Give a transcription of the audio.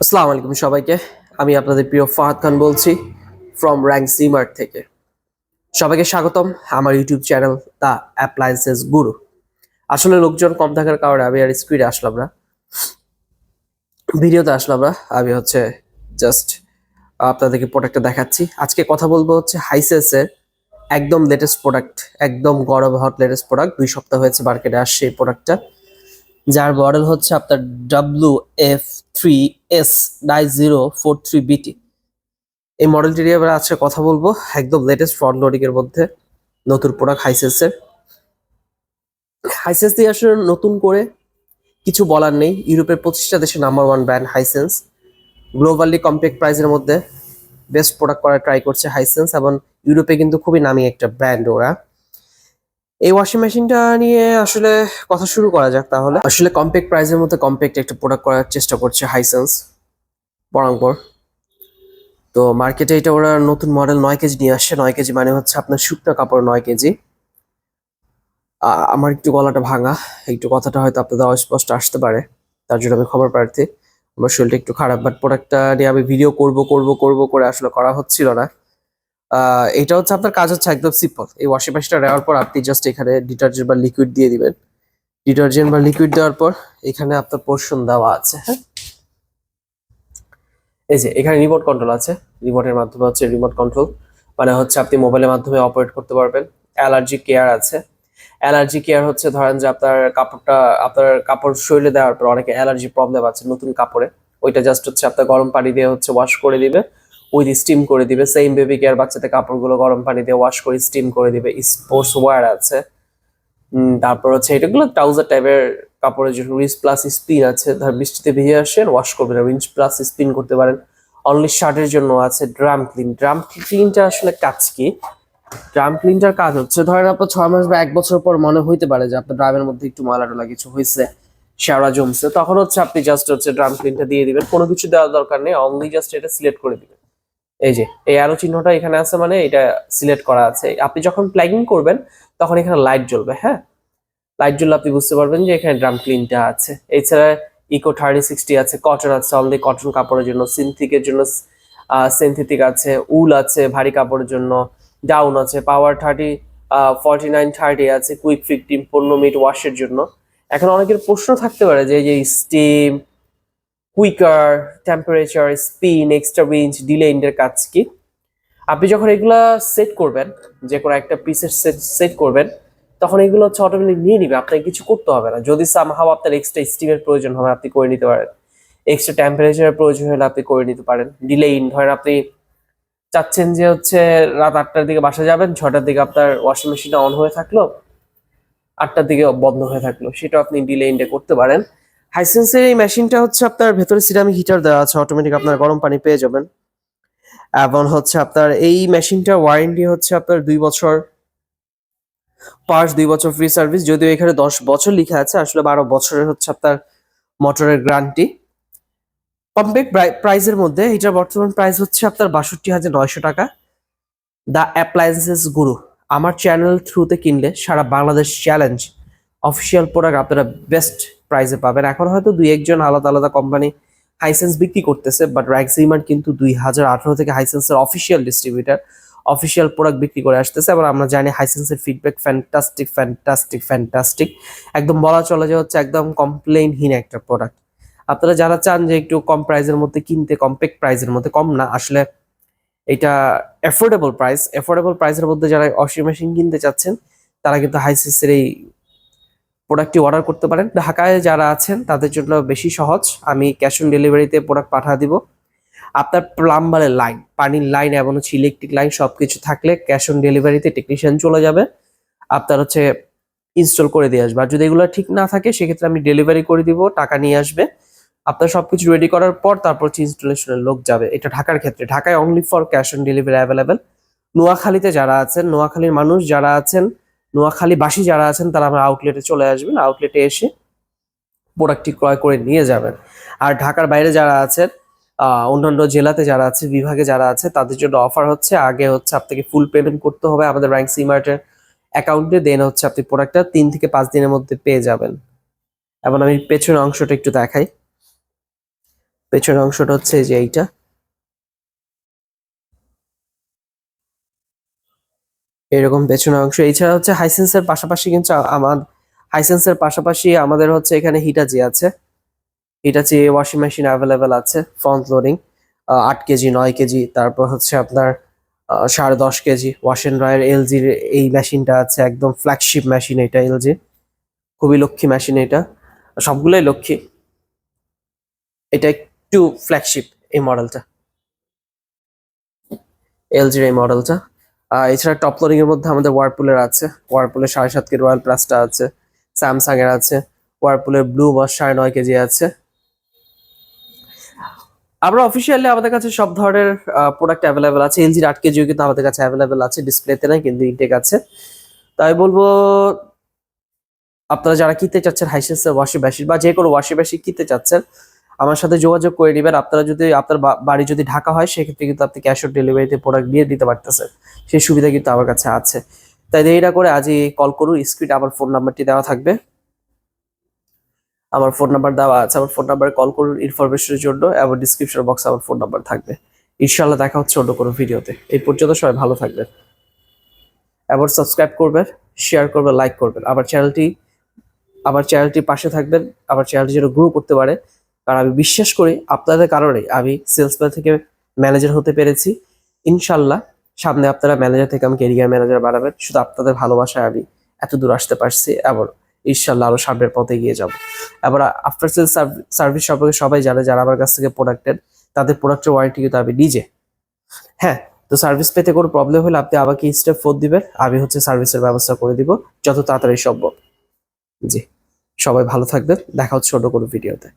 আসসালামু আলাইকুম সবাইকে। আমি আপনাদের প্রিয় ফাহাদ খান বলছি ফ্রম emart থেকে। সবাইকে স্বাগতম আমার ইউটিউব চ্যানেল দ্য অ্যাপ্লায়েন্সেস গুরু। আসলে লোকজন কম থাকার কারণে আমি আর স্পিডে আসলাম না, ভিডিওতে আসলাম না। আমি জাস্ট আপনাদেরকে প্রোডাক্টটা দেখাচ্ছি। আজকে কথা বলবো হাইসেন্সের একদম লেটেস্ট প্রোডাক্ট, একদম গরম হট লেটেস্ট প্রোডাক্ট। 2 সপ্তাহ হয়েছে মার্কেটে আসছে এই প্রোডাক্টটা, যার মডেল হচ্ছে আপনার WF3S9043BT। এই মডেলটি নিয়ে আমরা আজকে কথা বলবো। একদম লেটেস্ট ফ্রন্ট লোডিং এর মধ্যে নতুন প্রোডাক্ট হাইসেন্সের। হাইসেন্স দিয়ে আসলে নতুন করে কিছু বলার নেই। ইউরোপের 25টা দেশে number 1 brand Hisense. Globally compact প্রাইসের মধ্যে বেস্ট প্রোডাক্ট করার ট্রাই করছে হাইসেন্স, এবং ইউরোপে কিন্তু খুবই নামি একটা ব্র্যান্ড ওরা। এই ওয়াশিং মেশিনটা নিয়ে আসলে কথা শুরু করা যাক তাহলে। আসলে কম্প্যাক্ট প্রাইসের মধ্যে কম্প্যাক্ট একটা প্রোডাক্ট করার চেষ্টা করছে হাইসেন্স বরাবর। তো মার্কেটে এটা ওরা নতুন মডেল 9 কেজি নিয়ে আসছে। 9 কেজি মানে হচ্ছে আপনার শুকনো কাপড় 9 কেজি। আমার একটু গলাটা ভাঙা, একটু কথাটা হয়তো আপনাদের অস্পষ্ট আসতে পারে, তার জন্য আমি খবর প্রার্থী। আমার শরীরটা একটু খারাপ, বাট প্রোডাক্টটা নিয়ে আমি ভিডিও করব করে আসলে করা হচ্ছিল না। এটা হচ্ছে আপনার কাজ হচ্ছে একদম সিম্পল। এই ওয়াশিং মেশিনটা নেওয়ার পর আপনি জাস্ট এখানে ডিটারজেন্ট বা লিকুইড দিয়ে দিবেন। ডিটারজেন্ট বা লিকুইড দেওয়ার পর এখানে আপনার পোর্শন দেওয়া আছে, হ্যাঁ। এই যে এখানে রিমোট কন্ট্রোল আছে। রিমোটের মাধ্যমে রিমোট কন্ট্রোল মানে হচ্ছে আপনি মোবাইলের মাধ্যমে অপারেট করতে পারবেন। অ্যালার্জি কেয়ার আছে। অ্যালার্জি কেয়ার হচ্ছে ধরেন যে আপনার কাপড় শরীরে দেওয়ার পর অনেকে অ্যালার্জি প্রবলেম আছে নতুন কাপড়ে, ওইটা জাস্ট হচ্ছে আপনার গরম পানি দিয়ে ওয়াশ করে দিবে, উইথ স্টিম করে দিবে। সেম বেবি কেয়ার বাচ্চাদের কাপড়গুলো গরম পানি দিয়ে ওয়াশ করে স্টিম করে দিবে। স্পোর্টস ওয়্যার আছে। তারপর এটাগুলো ট্রাউজার টাইপের কাপড়ের জন্য রিচ প্লাস স্পিন আছে। ধর বৃষ্টিতে ভিজে আসেন, ওয়াশ করবেন, রিচ প্লাস স্পিন করতে পারেন। অনলি শার্টের জন্য আছে ড্রাম ক্লিন। ড্রাম ক্লিনটা আসলে কাজ কি? ড্রাম ক্লিনটার কাজ হচ্ছে ধরেন আপনার 6 মাস বা 1 বছর পর মনে হইতে পারে যে আপনার ড্রামের মধ্যে একটু ময়লা টলা কিছু হয়েছে, শ্যাওড়া জমছে, তখন আপনি জাস্ট ড্রাম ক্লিনটা দিয়ে দিবেন। কোনো কিছু দেওয়ার দরকার নেই, অনলি জাস্ট এটা সিলেক্ট করে দিবেন। এই যে এই আরো চিহ্নটা এখানে আছে, মানে এটা সিলেক্ট করা আছে। আপনি যখন প্লাগিং করবেন তখন এখানে লাইট জ্বলবে, হ্যাঁ। লাইট জ্বললে আপনি বুঝতে পারবেন যে এখানে ড্রাম ক্লিনটা আছে। এছাড়া ইকো 3060 আছে, কটন আছে, অনলি কটন কাপড়ের জন্য। সিনথেটিকের জন্য সিনথেটিক আছে, উল আছে ভারী কাপড়ের জন্য, ডাউন আছে, পাওয়ার 4930 আছে, কুইক 15-মিনিট ওয়াশের জন্য। এখন অনেকের প্রশ্ন থাকতে পারে যে এই যে steam, quicker, temperature, spin, extra উইঞ্চ, ডিলে ইন্ডের কাজ কি? আপনি যখন এগুলা সেট করবেন, যে কোনো একটা পিসের সেট করবেন, তখন এগুলো অটোমেটিক নিয়ে নিবে, আপনাকে কিছু করতে হবে না। যদি সামহাও আপনার এক্সট্রা স্টিমের প্রয়োজন হয় আপনি করে নিতে পারেন। এক্সট্রা টেম্পারেচারের প্রয়োজন হলে আপনি করে নিতে পারেন। ডিলে ইন ধরেন আপনি চাচ্ছেন যে রাত 8টার দিকে বাসা যাবেন, 6টার দিকে আপনার ওয়াশিং মেশিনটা অন হয়ে থাকলো, 8টার দিকে বন্ধ হয়ে থাকলো, সেটা আপনি ডিলে ইনটা করতে পারেন। হাইসেন্সের এই মেশিনটা আপনার ভেতরে সিরামিক হিটার দেওয়া আছে, অটোমেটিক আপনার গরম পানি পেয়ে যাবেন। এবং আপনার এই মেশিনটার ওয়ারেন্টি আপনার 2 বছর, পার্টস 2 বছর ফ্রি সার্ভিস। যদিও এখানে 10 বছর লিখা আছে, আসলে 12 বছরের আপনার মোটরের গ্যারান্টি। কম্প্যাক্ট প্রাইসের মধ্যে এটার বর্তমান প্রাইস আপনার 62,900 টাকা। দ্য অ্যাপ্লায়েন্সেস গুরু আমার চ্যানেল থ্রুতে কিনলে সারা বাংলাদেশ চ্যালেঞ্জ অফিসিয়াল প্রোডাক্ট আপনারা বেস্ট প্রাইসে পাবেন। এখন হয়তো 2-1 জন আলাদা আলাদা কোম্পানি হাইসেন্স বিক্রি করতেছে, বাট emart কিন্তু 2018 থেকে হাইসেন্সের অফিসিয়াল ডিস্ট্রিবিউটার, অফিসিয়াল প্রোডাক্ট বিক্রি করে আসতেছে। এবং আমরা জানি হাইসেন্সের ফিডব্যাক ফ্যান্টাস্টিক ফ্যান্টাস্টিক ফ্যান্টাস্টিক, একদম বলা চলে যে একদম কমপ্লেইনহীন একটা প্রোডাক্ট। আপনারা যারা চান যে একটু কম প্রাইসের মধ্যে কিনতে, কম্প্যাক্ট প্রাইসের মধ্যে, কম না আসলে এটা অ্যাফোর্ডেবল প্রাইসের মধ্যে যারা ওয়াশিং মেশিন কিনতে চাচ্ছেন, তারা কিন্তু হাইসেন্সের এই প্রোডাক্টটি অর্ডার করতে পারেন। ঢাকায় যারা আছেন তাদের জন্য বেশি সহজ, আমি ক্যাশ অন ডেলিভারিতে প্রোডাক্ট পাঠিয়ে দিব। আপনার প্লাম্বারের লাইন, পানির লাইন এবং ইলেকট্রিক লাইন সবকিছু থাকলে ক্যাশ অন ডেলিভারিতে টেকনিশিয়ান চলে যাবে, আপনার ইনস্টল করে দিয়ে আসবে। আর যদি এগুলো ঠিক না থাকে সেক্ষেত্রে আমি ডেলিভারি করে দিব, টাকা নিয়ে আসবে। আপনার সবকিছু রেডি করার পর তারপর ইনস্টলেশনের লোক যাবে। এটা ঢাকার ক্ষেত্রে, ঢাকায় only for cash on delivery available. নোয়াখালীতে যারা আছেন, নোয়াখালীর মানুষ যারা আছেন, নোয়াখালীবাসী যারা আছেন, তারা আমার আউটলেটে চলে আসবেন, আউটলেটে এসে প্রোডাক্টটি ক্রয় করে নিয়ে যাবেন। আর ঢাকার বাইরে যারা আছেন, অন্যান্য জেলাতে যারা আছে, বিভাগে যারা আছে, তাদের জন্য অফার আগে আপনাকে ফুল পেমেন্ট করতে হবে আমাদের emart-এর অ্যাকাউন্টে, দেন আপনি প্রোডাক্টটা 3 থেকে 5 দিনের মধ্যে পেয়ে যাবেন। এবং আমি পেছনের অংশটা একটু দেখাই। পেছনের অংশটা হচ্ছে এই যে এইটা, এরকম পেছনের অংশ। এছাড়া হচ্ছে হাইসেন্সের পাশাপাশি কিন্তু হাইসেন্সের পাশাপাশি আমাদের হচ্ছে এখানে হিটাচি আছে। হিটাচি ওয়াশিং মেশিন অ্যাভেলেবেল আছে, ফ্রন্ট লোডিং 8 কেজি, 9 কেজি, তারপর হচ্ছে আপনার 10.5 কেজি ওয়াশ এন্ড ড্রায়ার। এলজির এই মেশিনটা আছে, একদম ফ্ল্যাগশিপ মেশিন এটা এলজি, খুবই লক্ষ্মী মেশিন এটা, সবগুলোই লক্ষ্মী, এটা একটু ফ্ল্যাগশিপ এই মডেলটা, এলজির এই মডেলটা। এছাড়া টপ লোডিং এর মধ্যে আমাদের ওয়ারপুলের আছে, ওয়ারপুলের 7.5 কেজি রয়্যাল প্লাসটা আছে, স্যামসাং এর আছে, ওয়ারপুলের ব্লু বস 9.5 কেজি আছে। আমরা অফিসিয়ালি আমাদের কাছে সব ধরনের প্রোডাক্ট অ্যাভেলেবেল আছে। এলজির 8 কেজিও কিন্তু আমাদের কাছে অ্যাভেলেবেল আছে, ডিসপ্লেতে নাই কিন্তু ইনটেক আছে। তাই বলবো আপনারা যারা কিনতে চাচ্ছেন হাইসেন্সের ওয়াশিং মেশিন বা যে কোনো ওয়াশিং মেশিন কিনতে চাচ্ছেন, আমার সাথে যোগাযোগ করে নেবেন। আপনারা যদি আপনার বাড়ি যদি ঢাকা হয় সেক্ষেত্রে কিন্তু আপনি ক্যাশ অন ডেলিভারিতে প্রোডাক্ট নিয়ে দিতে পারতেছেন, সেই সুবিধা কিন্তু আমার কাছে আছে। তাই দেরি না করে আজই কল করুন, স্ক্রিনে আমার ফোন নাম্বারটি দেওয়া থাকবে, আমার ফোন নাম্বার দেওয়া আছে, আমার ফোন নাম্বারে কল করুন ইনফরমেশনের জন্য, এবং ডিসক্রিপশন বক্সে আমার ফোন নাম্বার থাকবে। ইনশাআল্লাহ দেখা হচ্ছে অন্য কোনো ভিডিওতে। এই পর্যন্ত সবাই ভালো থাকবেন, এবং সাবস্ক্রাইব করবেন, শেয়ার করবেন, লাইক করবেন, আমার চ্যানেলটির পাশে থাকবেন, আমার চ্যানেলটি যেন গ্রো করতে পারে। কারণ আমি বিশ্বাস করি আপনাদের কারণে আমি সেলসম্যান থেকে ম্যানেজার হতে পেরেছি। ইনশাল্লাহ সামনে আপনারা ম্যানেজার থেকে আমি ক্যারিয়ার ম্যানেজার বানাবেন, শুধু আপনাদের ভালোবাসায় আমি এত দূর আসতে পারছি, এবং ইনশাল্লাহ আরো সামনের পথে গিয়ে যাব। এবার আফটার সেল সার্ভিস সম্পর্কে সবাই জানে, যারা আমার কাছ থেকে প্রোডাক্ট নেন তাদের প্রোডাক্টের ওয়ারেন্টি কিন্তু আমি নিজে। হ্যাঁ, তো সার্ভিস পেতে কোনো প্রবলেম হলে আপনি আমাকে স্টেপ ফোন দিবেন, আমি হচ্ছে সার্ভিসের ব্যবস্থা করে দিব যত তাড়াতাড়ি সম্ভব। জি, সবাই ভালো থাকবেন, দেখা হচ্ছে অন্য কোনো ভিডিওতে।